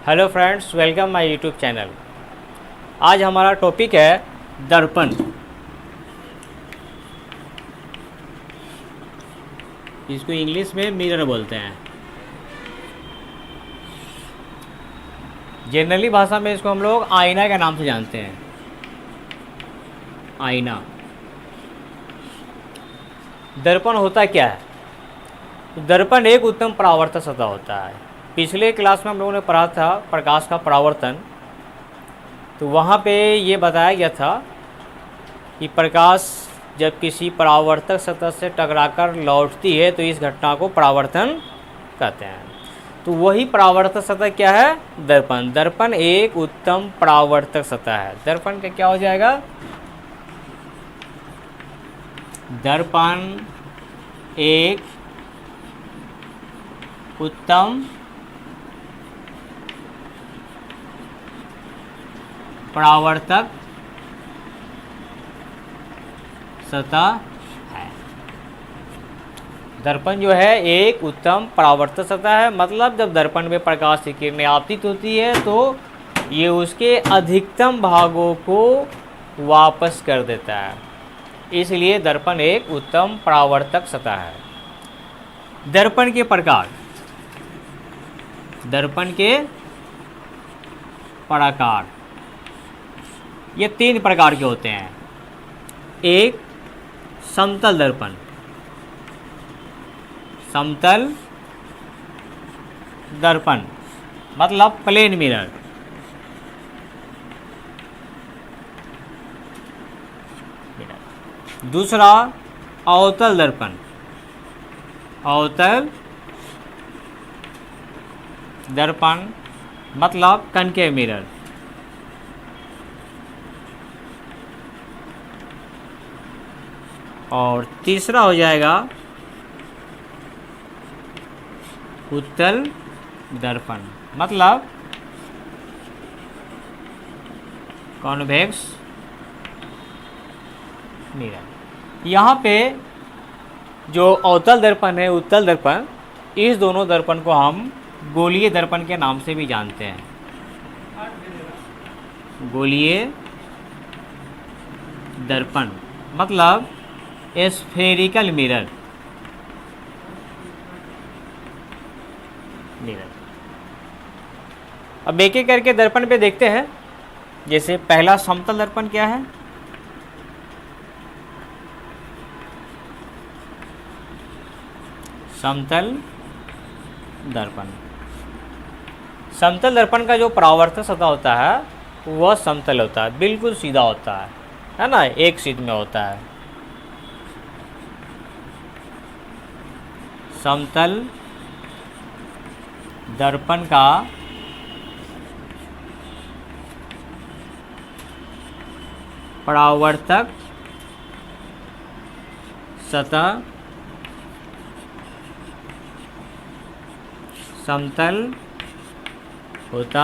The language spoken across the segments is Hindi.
Hello friends, welcome my YouTube channel. आज हमारा टॉपिक है दर्पण। इसको इंग्लिश में मिरर बोलते हैं। जनरली भाषा में इसको हम लोग आईना के नाम से जानते हैं। आईना। दर्पण होता क्या है? तो दर्पण एक उत्तम परावर्तक सतह होता है। पिछले क्लास में हम लोगों ने पढ़ा था प्रकाश का परावर्तन। तो वहाँ पे ये बताया गया था कि प्रकाश जब किसी परावर्तक सतह से टकराकर लौटती है तो इस घटना को परावर्तन कहते हैं। तो वही परावर्तक सतह क्या है? दर्पण। दर्पण एक उत्तम परावर्तक सतह है। दर्पण का क्या हो जाएगा? दर्पण एक उत्तम परावर्तक सतह है। दर्पण जो है एक उत्तम परावर्तक सतह है। मतलब जब दर्पण में प्रकाश की किरणें आपतित होती है तो ये उसके अधिकतम भागों को वापस कर देता है। इसलिए दर्पण एक उत्तम परावर्तक सतह है। दर्पण के प्रकार। दर्पण के प्रकार ये 3 प्रकार के होते हैं। एक समतल दर्पण। समतल दर्पण मतलब प्लेन मिरर। दूसरा अवतल दर्पण। अवतल दर्पण मतलब कनकेव मिरर। और तीसरा हो जाएगा उत्तल दर्पण मतलब कॉन्वेक्स मिरर। यहाँ पे जो अवतल दर्पण है, उत्तल दर्पण, इस दोनों दर्पण को हम गोलीय दर्पण के नाम से भी जानते हैं। गोलीय दर्पण मतलब स्फेरिकल मिरर। अब एक एक करके दर्पण पे देखते हैं। जैसे पहला समतल दर्पण क्या है? समतल दर्पण। समतल दर्पण का जो परावर्तक सतह होता है वह समतल होता है, बिल्कुल सीधा होता है ना, एक सीध में होता है। समतल दर्पण का परावर्तक सतह समतल होता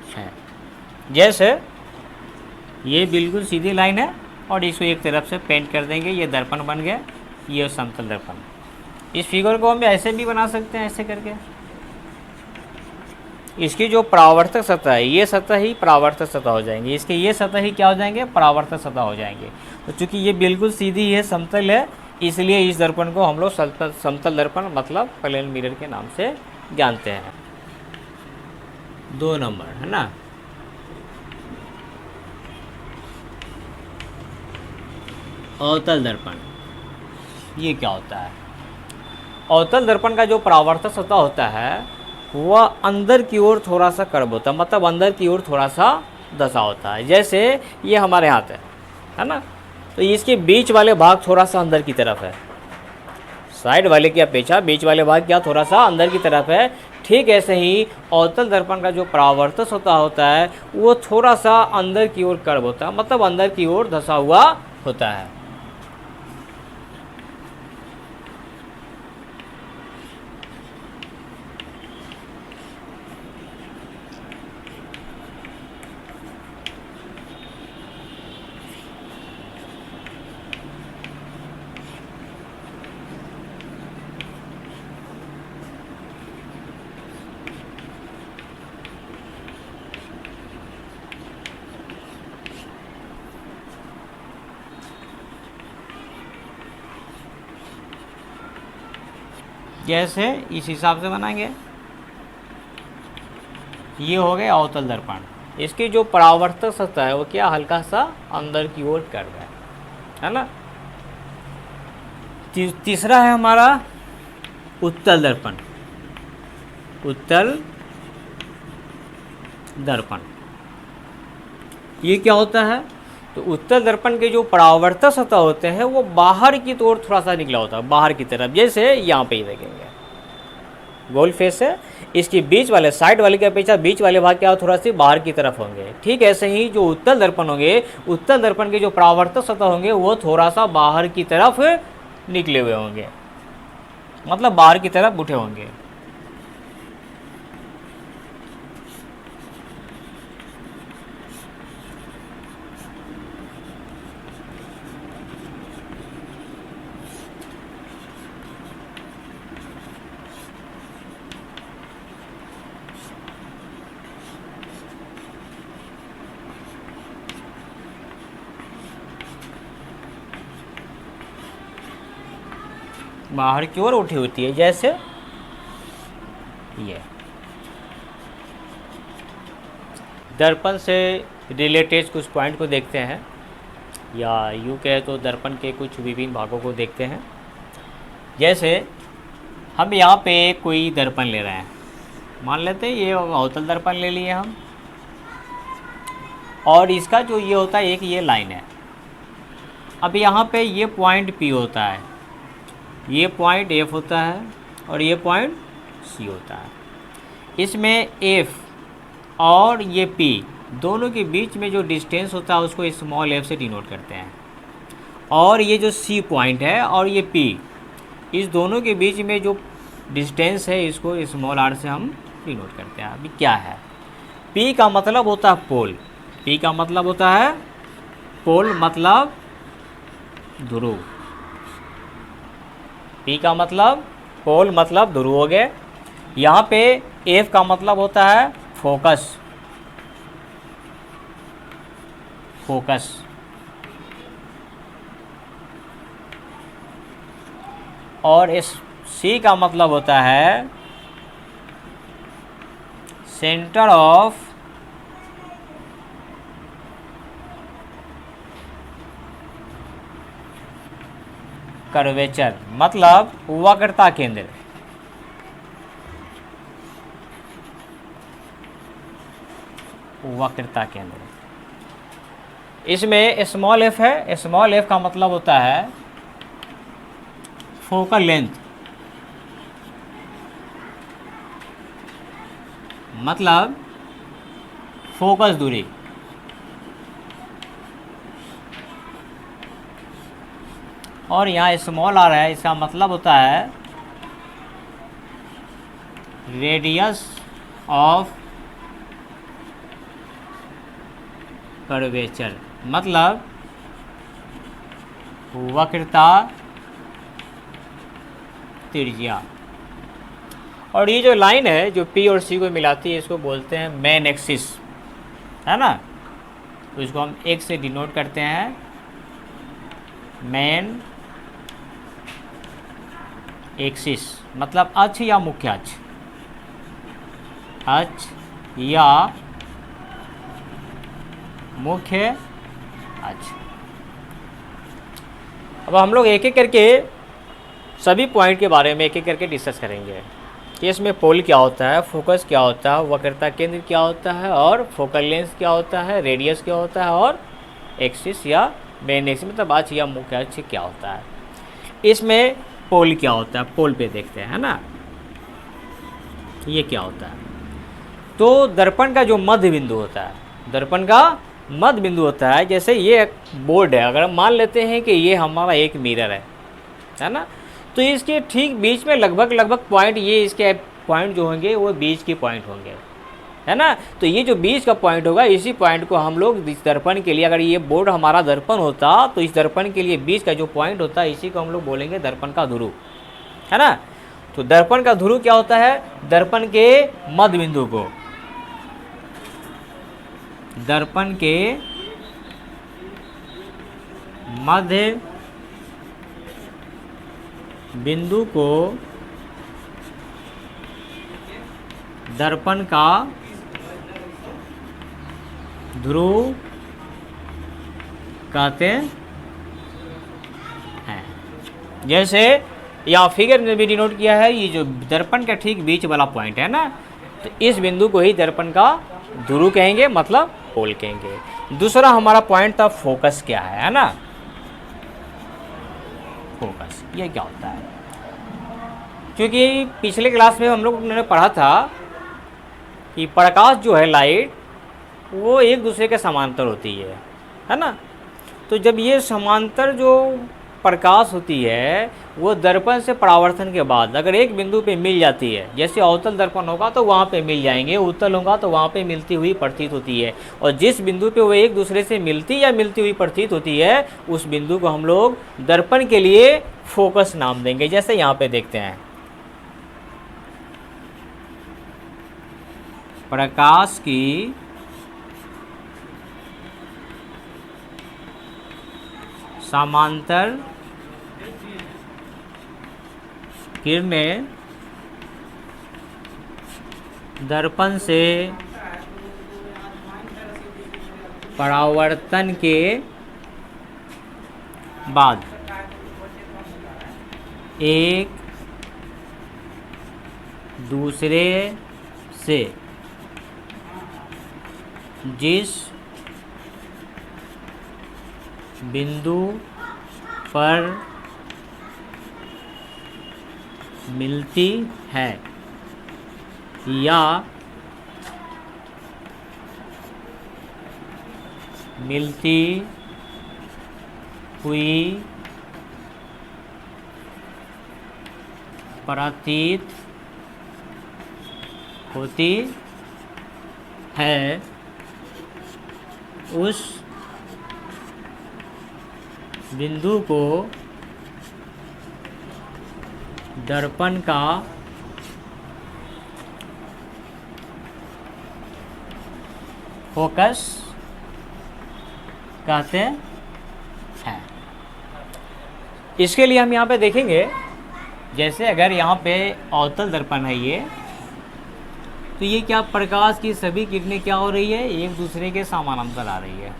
है। जैसे ये बिल्कुल सीधी लाइन है और इसको एक तरफ से पेंट कर देंगे, ये दर्पण बन गया, ये समतल दर्पण। इस फिगर को हम ऐसे भी बना सकते हैं, ऐसे करके। इसकी जो परावर्तक सतह है, ये सतह ही परावर्तक सतह हो जाएंगे, इसके ये सतह ही क्या हो जाएंगे? परावर्तक सतह हो जाएंगे। तो चूंकि ये बिल्कुल सीधी है, समतल है, इसलिए इस दर्पण को हम लोग समतल दर्पण मतलब प्लेन मिरर के नाम से जानते हैं। 2 नंबर है ना। अवतल दर्पण ये क्या होता है? अवतल दर्पण का जो परावर्तक सतह होता है वह अंदर की ओर थोड़ा सा कर्व होता है, मतलब अंदर की ओर थोड़ा सा धंसा होता है। जैसे ये हमारे हाथ है ना, तो इसके बीच वाले भाग थोड़ा सा अंदर की तरफ है, साइड वाले की अपेक्षा बीच वाले भाग क्या थोड़ा सा अंदर की तरफ है। ठीक ऐसे ही अवतल दर्पण का जो परावर्तक सतह होता है वो थोड़ा सा अंदर की ओर कर्व होता है, मतलब अंदर की ओर धंसा हुआ होता है। जैसे इस हिसाब से बनाएंगे। ये हो गया अवतल दर्पण। इसकी जो परावर्तक सतह है वो क्या, हल्का सा अंदर की ओर कर रहा है ना। तीसरा है हमारा उत्तल दर्पण। उत्तल दर्पण ये क्या होता है, तो उत्तल दर्पण के जो परावर्तक सतह होते हैं वो बाहर की ओर थोड़ा सा निकला होता है, बाहर की तरफ। जैसे यहाँ पे ही देखेंगे गोल फेस है, इसकी बीच वाले साइड वाले के अपेक्षा बीच वाले भाग क्या थोड़ा सी बाहर की तरफ होंगे। ठीक ऐसे ही जो उत्तल दर्पण होंगे, उत्तल दर्पण के जो परावर्तक सतह होंगे वो थोड़ा सा बाहर की तरफ निकले हुए होंगे, मतलब बाहर की तरफ उठे होंगे। बाहर की ओर उठी होती है, जैसे ये। दर्पण से रिलेटेड कुछ पॉइंट को देखते हैं, या यूँ कहे तो दर्पण के कुछ विभिन्न भागों को देखते हैं। जैसे हम यहाँ पे कोई दर्पण ले रहे हैं, मान लेते हैं ये अवतल दर्पण ले लिए हम, और इसका जो ये होता है एक ये लाइन है। अब यहाँ पे ये पॉइंट P होता है, ये पॉइंट F होता है और ये पॉइंट C होता है। इसमें F और ये P दोनों के बीच में जो डिस्टेंस होता है उसको स्मॉल f से डिनोट करते हैं, और ये जो C पॉइंट है और ये P, इस दोनों के बीच में जो डिस्टेंस है इसको स्मॉल r से हम डिनोट करते हैं। अभी क्या है, P का मतलब होता है पोल, P का मतलब होता है पोल, मतलब ध्रुव। P का मतलब पोल, मतलब ध्रुव हो गए। यहाँ पे F का मतलब होता है फोकस, फोकस। और इस C का मतलब होता है सेंटर ऑफ कर्वेचर, मतलब वक्रता केंद्र। वक्रता केंद्र। इसमें स्मॉल f है, स्मॉल f का मतलब होता है फोकल लेंथ, मतलब फोकस दूरी। और यहाँ स्मॉल आ रहा है, इसका मतलब होता है रेडियस ऑफ कर्वेचर, मतलब वक्रता त्रिज्या। और ये जो लाइन है जो P और C को मिलाती है इसको बोलते हैं मेन एक्सिस, है ना। तो इसको हम एक से डिनोट करते हैं, मेन एक्सिस, मतलब अक्ष या मुख्य अक्ष, अक्ष या मुख्य अक्ष। अब हम लोग एक एक करके सभी पॉइंट के बारे में एक एक करके डिस्कस करेंगे कि इसमें पोल क्या होता है, फोकस क्या होता है, वक्रता केंद्र क्या होता है, और फोकल लेंथ क्या होता है, रेडियस क्या होता है, और एक्सिस या मेन एक्सिस मतलब अक्ष या मुख्य अक्ष क्या होता है। इसमें पोल क्या होता है, पोल पे देखते हैं, है ना। ये क्या होता है, तो दर्पण का जो मध्य बिंदु होता है, दर्पण का मध्य बिंदु होता है। जैसे ये एक बोर्ड है, अगर हम मान लेते हैं कि ये हमारा एक मिरर है ना, तो इसके ठीक बीच में लगभग पॉइंट, ये इसके पॉइंट जो होंगे वो बीच के पॉइंट होंगे, है ना। तो ये जो बीच का पॉइंट होगा, इसी पॉइंट को हम लोग इस दर्पण के लिए, अगर ये बोर्ड हमारा दर्पण होता तो इस दर्पण के लिए बीच का जो पॉइंट होता है इसी को हम लोग बोलेंगे दर्पण का ध्रुव, है ना। तो दर्पण का ध्रुव क्या होता है, दर्पण के मध्य बिंदु को, दर्पण के मध्य बिंदु को दर्पण का ध्रुव कहते हैं। जैसे यहाँ फिगर में भी डिनोट किया है, ये जो दर्पण का ठीक बीच वाला पॉइंट है ना, तो इस बिंदु को ही दर्पण का ध्रुव कहेंगे, मतलब पोल कहेंगे। दूसरा हमारा पॉइंट था फोकस क्या है ना, फोकस ये क्या होता है। क्योंकि पिछले क्लास में हम लोग ने पढ़ा था कि प्रकाश जो है, लाइट, वो एक दूसरे के समांतर होती है ना। तो जब ये समांतर जो प्रकाश होती है वो दर्पण से परावर्तन के बाद अगर एक बिंदु पे मिल जाती है, जैसे अवतल दर्पण होगा तो वहाँ पे मिल जाएंगे, उत्तल होगा तो वहाँ पे मिलती हुई प्रतीत होती है। और जिस बिंदु पे वो एक दूसरे से मिलती या मिलती हुई प्रतीत होती है, उस बिंदु को हम लोग दर्पण के लिए फोकस नाम देंगे। जैसे यहाँ पे देखते हैं, प्रकाश की समांतर किरणें दर्पण से परावर्तन के बाद एक दूसरे से जिस बिंदु पर मिलती है या मिलती हुई प्रतीत होती है, उस बिंदु को दर्पण का फोकस कहते हैं। इसके लिए हम यहाँ पे देखेंगे, जैसे अगर यहाँ पे अवतल दर्पण है ये, तो ये क्या, प्रकाश की सभी किरणें क्या हो रही है, एक दूसरे के समानांतर आ रही है।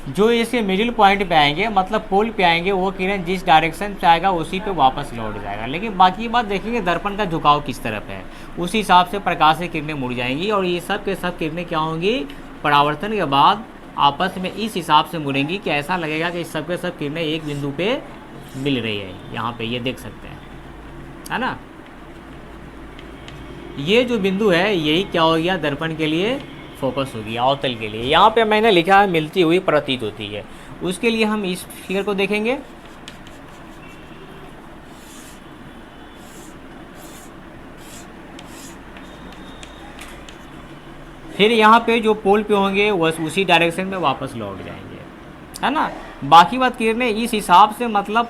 जो इसके मिडिल पॉइंट पे आएंगे, मतलब पोल पे आएंगे, वो किरण जिस डायरेक्शन पे आएगा उसी पे वापस लौट जाएगा। लेकिन बाकी बात देखेंगे दर्पण का झुकाव किस तरफ है, उसी हिसाब से प्रकाश की किरणें मुड़ जाएंगी। और ये सब के सब किरणें क्या होंगी, परावर्तन के बाद आपस में इस हिसाब से मुड़ेंगी कि ऐसा लगेगा कि सब के सब किरणें एक बिंदु पे मिल रही है। यहाँ पे ये देख सकते हैं, है ना। ये जो बिंदु है यही क्या हो गया, दर्पण के लिए फोकस हो गया, अवतल के लिए। यहाँ पे मैंने लिखा है मिलती हुई प्रतीत होती है। उसके लिए हम इस फिगर को देखेंगे। फिर यहाँ पे जो पोल पे होंगे वह उसी डायरेक्शन में वापस लौट जाएंगे, है ना। बाकी बात किरणें इस हिसाब से मतलब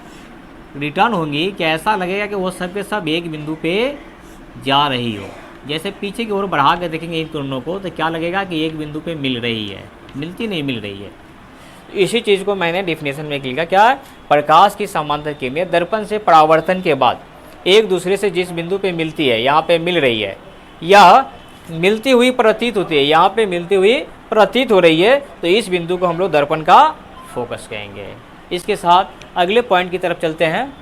रिटर्न होंगी कि ऐसा लगेगा कि वो सब के सब एक बिंदु पे जा रही हो। जैसे पीछे की ओर बढ़ा के देखेंगे इन किरणों को तो क्या लगेगा कि एक बिंदु पे मिल रही है, मिलती नहीं मिल रही है। इसी चीज़ को मैंने डेफिनेशन में लिखा, क्या है, प्रकाश की समांतर किरणें दर्पण से परावर्तन के बाद एक दूसरे से जिस बिंदु पे मिलती है, यहाँ पे मिल रही है या मिलती हुई प्रतीत होती है, यहाँ पे मिलती हुई प्रतीत हो रही है, तो इस बिंदु को हम लोग दर्पण का फोकस कहेंगे। इसके साथ अगले पॉइंट की तरफ चलते हैं।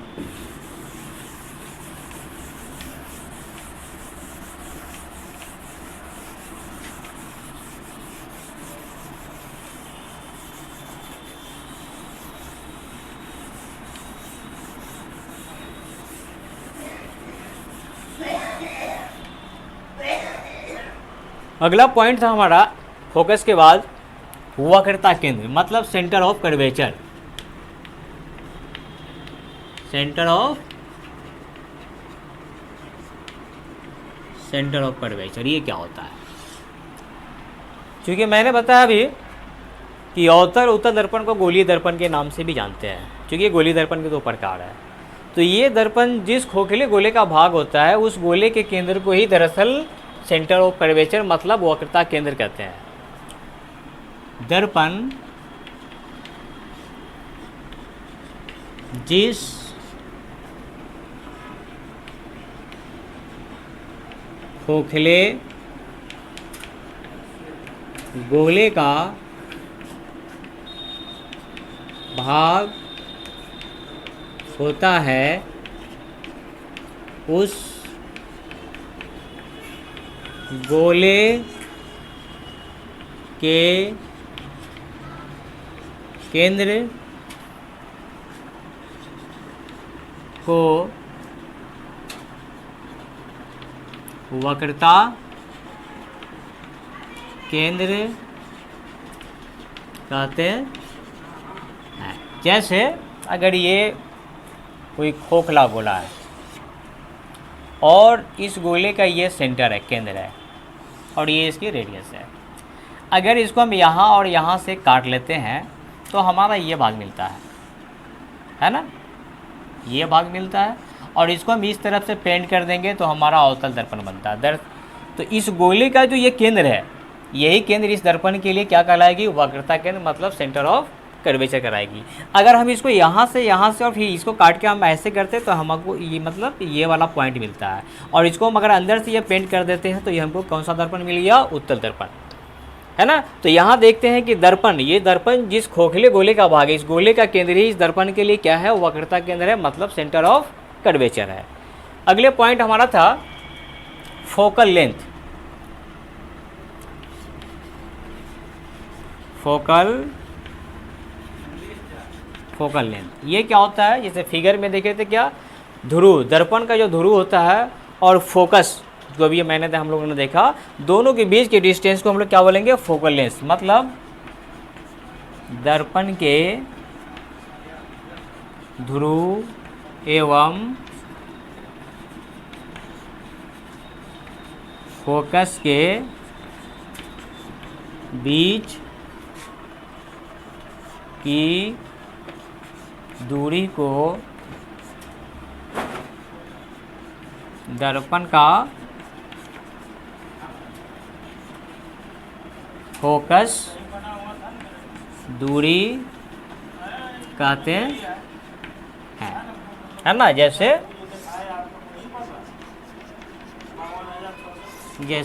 अगला पॉइंट था हमारा फोकस के बाद वक्रता केंद्र, मतलब centre of curvature. Centre of curvature ये क्या होता है। क्योंकि मैंने बताया अभी कि अवतल उत्तल दर्पण को गोलीय दर्पण के नाम से भी जानते हैं, क्योंकि गोलीय दर्पण के दो प्रकार है। तो ये दर्पण जिस खोखले गोले का भाग होता है उस गोले के केंद्र को ही दरअसल सेंटर ऑफ कर्वेचर मतलब वक्रता केंद्र कहते हैं। दर्पण जिस खोखले गोले का भाग होता है उस गोले के केंद्र को वक्रता केंद्र कहते हैं। जैसे अगर ये कोई खोखला गोला है और इस गोले का ये सेंटर है, केंद्र है, और ये इसकी रेडियस है। अगर इसको हम यहाँ और यहाँ से काट लेते हैं तो हमारा ये भाग मिलता है ना, ये भाग मिलता है। और इसको हम इस तरफ से पेंट कर देंगे तो हमारा अवतल दर्पण बनता है। तो इस गोले का जो ये केंद्र है, यही केंद्र इस दर्पण के लिए क्या कहलाएगी? वक्रता केंद्र, मतलब सेंटर ऑफ कर्वेचर कराएगी। अगर हम इसको यहाँ से और फिर इसको काट के हम ऐसे करते तो हमको ये मतलब ये वाला पॉइंट मिलता है। और इसको हम अगर अंदर से ये पेंट कर देते हैं तो ये हमको कौन सा दर्पण मिल गया? उत्तल दर्पण, है ना। तो यहाँ देखते हैं कि दर्पण, ये दर्पण जिस खोखले गोले का भाग है, इस गोले का केंद्र ही इस दर्पण के लिए क्या है? वक्रता केंद्र है, मतलब सेंटर ऑफ कर्वेचर है। अगले पॉइंट हमारा था फोकल लेंथ। फोकल लेंथ ये क्या होता है? जैसे फिगर में देखे थे क्या, ध्रुव, दर्पण का जो ध्रुव होता है और फोकस जो भी मैंने हम लोगों ने देखा, दोनों के बीच के डिस्टेंस को हम लोग क्या बोलेंगे? Focal length. मतलब दर्पण के ध्रुव एवं फोकस के बीच की दूरी को दर्पण का फोकस दूरी कहते हैं, है ना। जैसे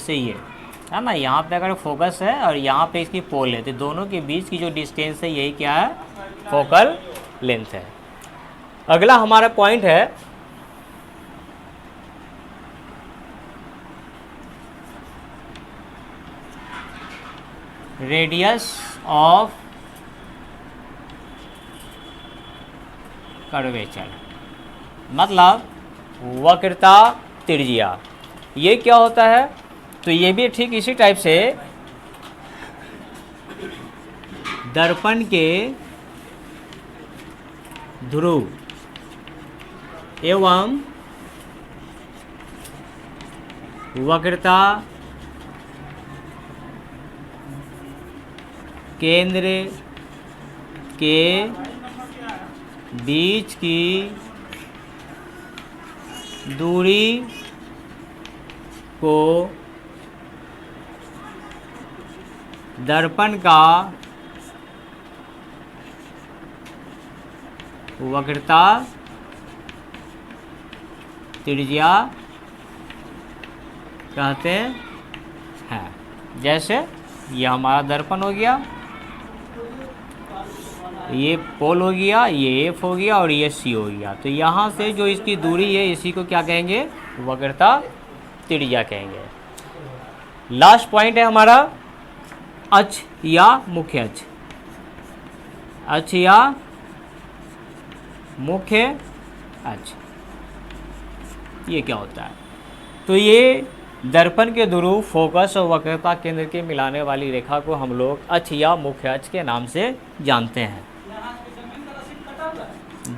ये है ना, यहाँ पे अगर फोकस है और यहाँ पे इसकी पोल है तो दोनों के बीच की जो डिस्टेंस है यही क्या है? फोकल लेंथ है। अगला हमारा पॉइंट है रेडियस ऑफ कर्वेचर, मतलब वक्रता त्रिज्या। ये क्या होता है? तो ये भी ठीक इसी टाइप से दर्पण के ध्रुव एवं वक्रता केंद्र के बीच की दूरी को दर्पण का वक्रता त्रिज्या कहते हैं। जैसे ये हमारा दर्पण हो गया, ये पोल हो गया, ये एफ हो गया और ये सी हो गया। तो यहाँ से जो इसकी दूरी है इसी को क्या कहेंगे? वक्रता त्रिज्या कहेंगे। लास्ट पॉइंट है हमारा अक्ष या मुख्य अक्ष। अक्ष या मुख्य अक्ष ये क्या होता है? तो ये दर्पण के ध्रुव, फोकस और वक्रता केंद्र के मिलाने वाली रेखा को हम लोग अक्ष या मुख्य अक्ष के नाम से जानते हैं।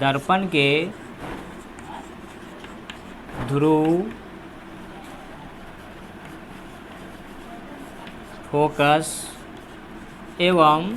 दर्पण के ध्रुव, फोकस एवं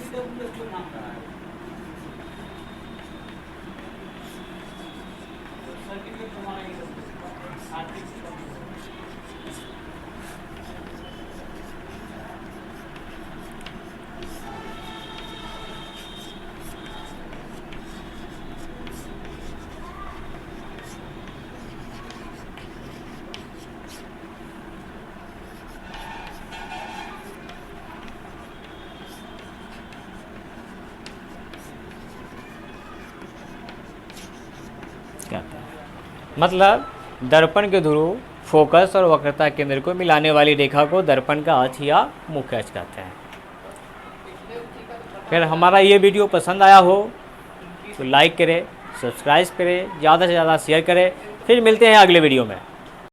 मतलब दर्पण के ध्रुव, फोकस और वक्रता केंद्र को मिलाने वाली रेखा को दर्पण का अक्ष या मुख्य अक्ष कहते हैं। अगर हमारा ये वीडियो पसंद आया हो तो लाइक करें, सब्सक्राइब करें, ज़्यादा से ज़्यादा शेयर करें। फिर मिलते हैं अगले वीडियो में।